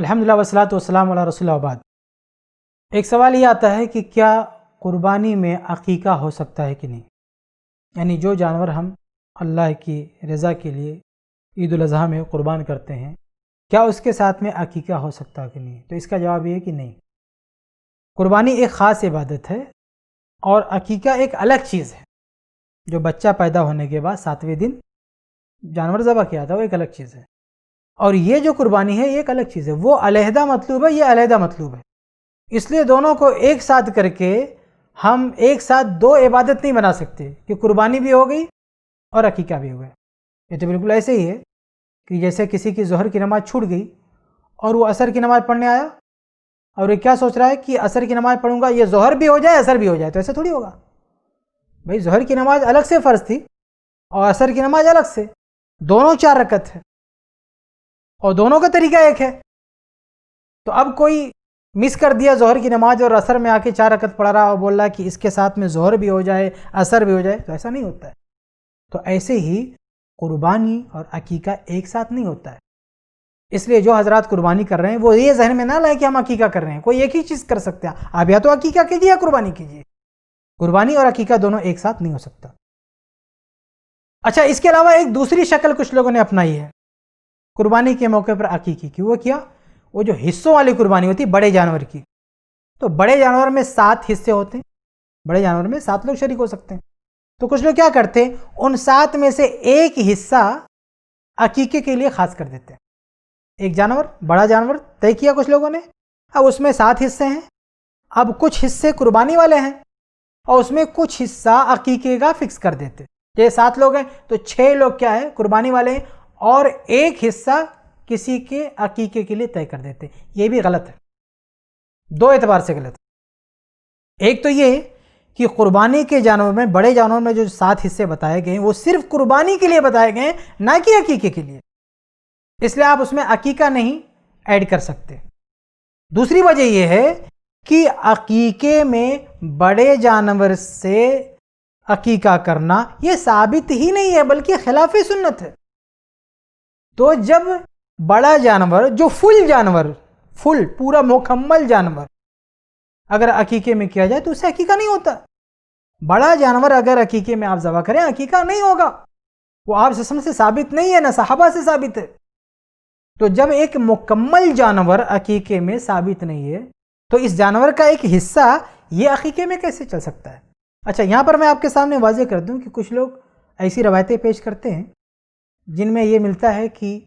الحمدللہ والصلاۃ والسلام علی رسول اللہ بعد۔ ایک سوال یہ آتا ہے کہ کیا قربانی میں عقیقہ ہو سکتا ہے کہ نہیں، یعنی جو جانور ہم اللہ کی رضا کے لیے عید الاضحیٰ میں قربان کرتے ہیں کیا اس کے ساتھ میں عقیقہ ہو سکتا ہے کہ نہیں؟ تو اس کا جواب یہ ہے کہ نہیں۔ قربانی ایک خاص عبادت ہے اور عقیقہ ایک الگ چیز ہے۔ جو بچہ پیدا ہونے کے بعد 7ویں دن جانور ذبح کیا تھا وہ ایک الگ چیز ہے، اور یہ جو قربانی ہے یہ ایک الگ چیز ہے، وہ علیحدہ مطلوب ہے، یہ علیحدہ مطلوب ہے۔ اس لیے دونوں کو ایک ساتھ کر کے ہم ایک ساتھ دو عبادت نہیں بنا سکتے کہ قربانی بھی ہو گئی اور عقیقہ بھی ہو گیا۔ یہ تو بالکل ایسے ہی ہے کہ جیسے کسی کی ظہر کی نماز چھوٹ گئی اور وہ عصر کی نماز پڑھنے آیا اور یہ کیا سوچ رہا ہے کہ عصر کی نماز پڑھوں گا یہ ظہر بھی ہو جائے عصر بھی ہو جائے، تو ایسا تھوڑی ہوگا بھائی۔ ظہر کی نماز الگ سے فرض تھی اور عصر کی نماز الگ سے، دونوں 4 رکعت ہے اور دونوں کا طریقہ ایک ہے۔ تو اب کوئی مس کر دیا ظہر کی نماز اور عصر میں آ کے 4 رکعت پڑھ رہا اور بول رہا کہ اس کے ساتھ میں ظہر بھی ہو جائے عصر بھی ہو جائے، تو ایسا نہیں ہوتا ہے۔ تو ایسے ہی قربانی اور عقیقہ ایک ساتھ نہیں ہوتا ہے۔ اس لیے جو حضرات قربانی کر رہے ہیں وہ یہ ذہن میں نہ لائے کہ ہم عقیقہ کر رہے ہیں، کوئی ایک ہی چیز کر سکتے ہیں۔ آپ یا تو عقیقہ کیجیے یا قربانی کیجیے، قربانی اور عقیقہ دونوں ایک ساتھ نہیں ہو سکتا۔ اچھا، اس کے علاوہ ایک دوسری شکل کچھ لوگوں نے اپنائی ہے قربانی کے موقع پر عقیقے کی۔ وہ کیا؟ وہ جو حصوں والی قربانی ہوتی بڑے جانور کی، تو بڑے جانور میں 7 حصے ہوتے ہیں، بڑے جانور میں 7 لوگ شریک ہو سکتے ہیں۔ تو کچھ لوگ کیا کرتے ہیں، ان 7 میں سے ایک حصہ عقیقے کے لیے خاص کر دیتے ہیں۔ ایک جانور بڑا جانور طے کیا کچھ لوگوں نے، اب اس میں 7 حصے ہیں، اب کچھ حصے قربانی والے ہیں اور اس میں کچھ حصہ عقیقے کا فکس کر دیتے۔ یہ 7 لوگ ہیں تو 6 لوگ کیا ہے قربانی والے ہیں اور ایک حصہ کسی کے عقیقے کے لیے طے کر دیتے۔ یہ بھی غلط ہے، 2 اعتبار سے غلط ہے۔ ایک تو یہ کہ قربانی کے جانور میں بڑے جانور میں جو 7 حصے بتائے گئے ہیں وہ صرف قربانی کے لیے بتائے گئے ہیں، نہ کہ عقیقے کے لیے، اس لیے آپ اس میں عقیقہ نہیں ایڈ کر سکتے۔ دوسری وجہ یہ ہے کہ عقیقے میں بڑے جانور سے عقیقہ کرنا یہ ثابت ہی نہیں ہے بلکہ خلاف سنت ہے۔ تو جب بڑا جانور جو فل جانور، فل پورا مکمل جانور اگر عقیقے میں کیا جائے تو اسے عقیقہ نہیں ہوتا۔ بڑا جانور اگر عقیقے میں آپ ذبح کریں عقیقہ نہیں ہوگا، وہ آپ سے ثابت نہیں ہے، نہ صحابہ سے ثابت ہے۔ تو جب ایک مکمل جانور عقیقے میں ثابت نہیں ہے تو اس جانور کا ایک حصہ یہ عقیقے میں کیسے چل سکتا ہے؟ اچھا، یہاں پر میں آپ کے سامنے واضح کر دوں کہ کچھ لوگ ایسی روایتیں پیش کرتے ہیں جن میں یہ ملتا ہے کہ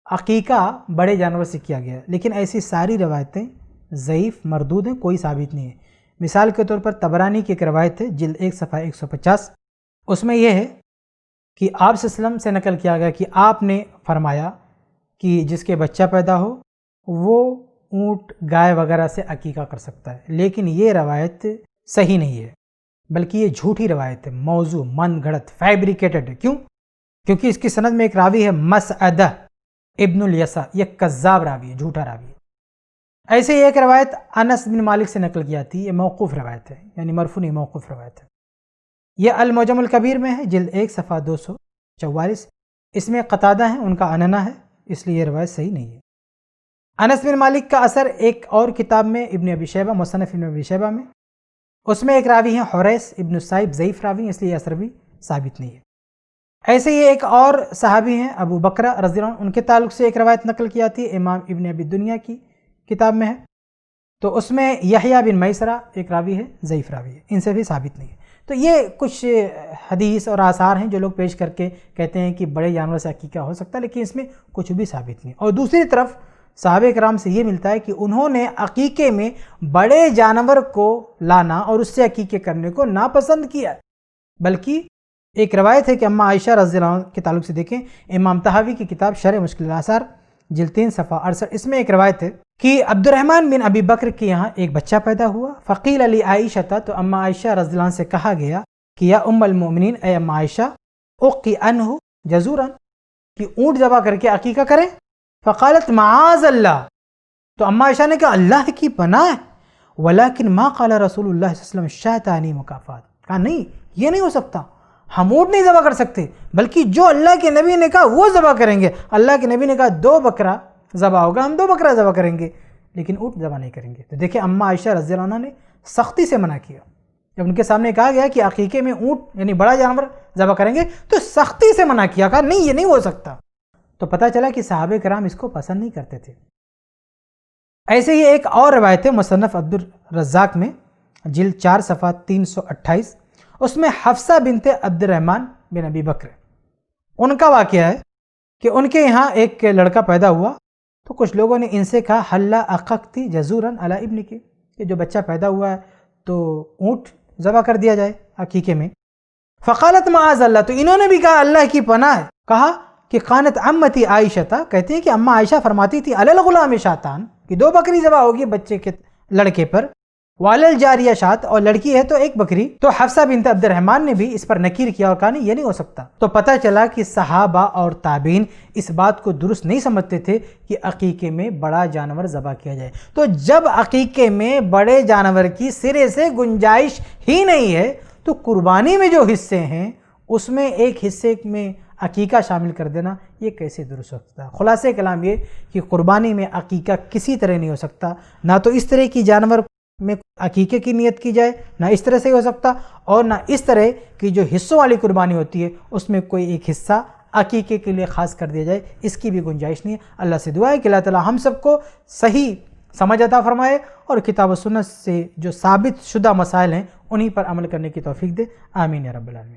عقیقہ بڑے جانور سے کیا گیا، لیکن ایسی ساری روایتیں ضعیف مردود ہیں، کوئی ثابت نہیں ہے۔ مثال کے طور پر طبرانی کی ایک روایت ہے جلد 1 صفحہ 150، اس میں یہ ہے کہ آپ صلی اللہ علیہ وسلم سے نقل کیا گیا کہ آپ نے فرمایا کہ جس کے بچہ پیدا ہو وہ اونٹ گائے وغیرہ سے عقیقہ کر سکتا ہے، لیکن یہ روایت صحیح نہیں ہے بلکہ یہ جھوٹی روایت ہے، موضوع، من گھڑت، فیبریکیٹڈ ہے۔ کیوں؟ کیونکہ اس کی سند میں ایک راوی ہے مسعدہ ابن الیسع، یہ کذاب راوی ہے، جھوٹا راوی ہے۔ ایسے ہی ایک روایت انس بن مالک سے نقل کی جاتی ہے، یہ موقوف روایت ہے، یعنی مرفوع نہیں، موقوف روایت ہے۔ یہ المعجم الکبیر میں ہے جلد 1 صفحہ 244، اس میں قتادہ ہیں، ان کا عنعنہ ہے، اس لیے یہ روایت صحیح نہیں ہے۔ انس بن مالک کا اثر ایک اور کتاب میں ابن ابی شیبہ، مصنف ابن ابی شیبہ میں، اس میں ایک راوی ہیں حریث ابن السائب، ضعیف راوی ہیں، اس لیے یہ اثر بھی ثابت نہیں ہے۔ ایسے ہی ایک اور صحابی ہیں ابو بکرہ رضی اللہ عنہ، ان کے تعلق سے ایک روایت نقل کی جاتی ہے، امام ابن ابی دنیا کی کتاب میں ہے، تو اس میں یحییٰ بن میسرہ ایک راوی ہے، ضعیف راوی ہے، ان سے بھی ثابت نہیں ہے۔ تو یہ کچھ حدیث اور آثار ہیں جو لوگ پیش کر کے کہتے ہیں کہ بڑے جانور سے عقیقہ ہو سکتا ہے، لیکن اس میں کچھ بھی ثابت نہیں۔ اور دوسری طرف صحابہ کرام سے یہ ملتا ہے کہ انہوں نے عقیقے میں بڑے جانور کو لانا اور اس سے عقیقے کرنے کو ناپسند کیا، بلکہ ایک روایت ہے کہ اماں عائشہ رضی اللہ عنہ کے تعلق سے دیکھیں، امام طحاوی کی کتاب شرح مشکل الاثار جلد 3 صفحہ 68، اس میں ایک روایت ہے کہ عبد الرحمن بن ابی بکر کے یہاں ایک بچہ پیدا ہوا، فقیل علی عائشہ، تو اماں عائشہ رضی اللہ عنہ سے کہا گیا کہ یا ام المؤمنین، اے اماں عائشہ، اقی عنہ جزورا، کہ اونٹ ذبح کر کے عقیقہ کریں؟ فقالت معاذ اللہ، تو اماں عائشہ نے کہا اللہ کی پناہ، ولیکن ما قال رسول اللہ صلی اللہ علیہ وسلم شاتانی مکافات، کہا نہیں یہ نہیں ہو سکتا، ہم اونٹ نہیں ذبح کر سکتے، بلکہ جو اللہ کے نبی نے کہا وہ ذبح کریں گے۔ اللہ کے نبی نے کہا 2 بکرا ذبح ہوگا، ہم 2 بکرا ذبح کریں گے لیکن اونٹ ذبح نہیں کریں گے۔ تو دیکھیں اماں عائشہ رضی اللہ عنہ نے سختی سے منع کیا، جب ان کے سامنے کہا گیا کہ عقیقے میں اونٹ یعنی بڑا جانور ذبح کریں گے تو سختی سے منع کیا، کہا نہیں یہ نہیں ہو سکتا۔ تو پتہ چلا کہ صحابہ کرام اس کو پسند نہیں کرتے تھے۔ ایسے ہی ایک اور روایت ہے مصنف عبد الرزاق میں جلد 4 صفحہ 328، اس میں حفصہ بنت عبد الرحمن بن ابی بکر ان کا واقعہ ہے کہ ان کے یہاں ایک لڑکا پیدا ہوا تو کچھ لوگوں نے ان سے کہا حلا عققتی جزوراً علی ابن کی، کہ جو بچہ پیدا ہوا ہے تو اونٹ ذبح کر دیا جائے عقیقے میں۔ فقالت معاذ اللہ، تو انہوں نے بھی کہا اللہ کی پناہ ہے، کہا کہ قانت عمتی عائشہ، کہتی ہے کہ اماں عائشہ فرماتی تھی علی الغلام شاتان، کہ 2 بکری ذبح ہوگی بچے کے لڑکے پر، وعلی الجاریہ شات، اور لڑکی ہے تو 1 بکری۔ تو حفصہ بنت عبد الرحمن نے بھی اس پر نکیر کیا اور کہا نہیں یہ نہیں ہو سکتا۔ تو پتہ چلا کہ صحابہ اور تابعین اس بات کو درست نہیں سمجھتے تھے کہ عقیقے میں بڑا جانور ذبح کیا جائے۔ تو جب عقیقے میں بڑے جانور کی سرے سے گنجائش ہی نہیں ہے تو قربانی میں جو حصے ہیں اس میں ایک حصے میں عقیقہ شامل کر دینا یہ کیسے درست ہو سکتا ہے؟ خلاصہ کلام یہ کہ قربانی میں عقیقہ کسی طرح نہیں ہو سکتا، نہ تو اس طرح کی جانور میں عقیقے کی نیت کی جائے، نہ اس طرح سے ہو سکتا، اور نہ اس طرح کی جو حصوں والی قربانی ہوتی ہے اس میں کوئی ایک حصہ عقیقے کے لیے خاص کر دیا جائے، اس کی بھی گنجائش نہیں ہے۔ اللہ سے دعا ہے کہ اللہ تعالی ہم سب کو صحیح سمجھ عطا فرمائے اور کتاب و سنت سے جو ثابت شدہ مسائل ہیں انہی پر عمل کرنے کی توفیق دے، آمین یا رب العالمین۔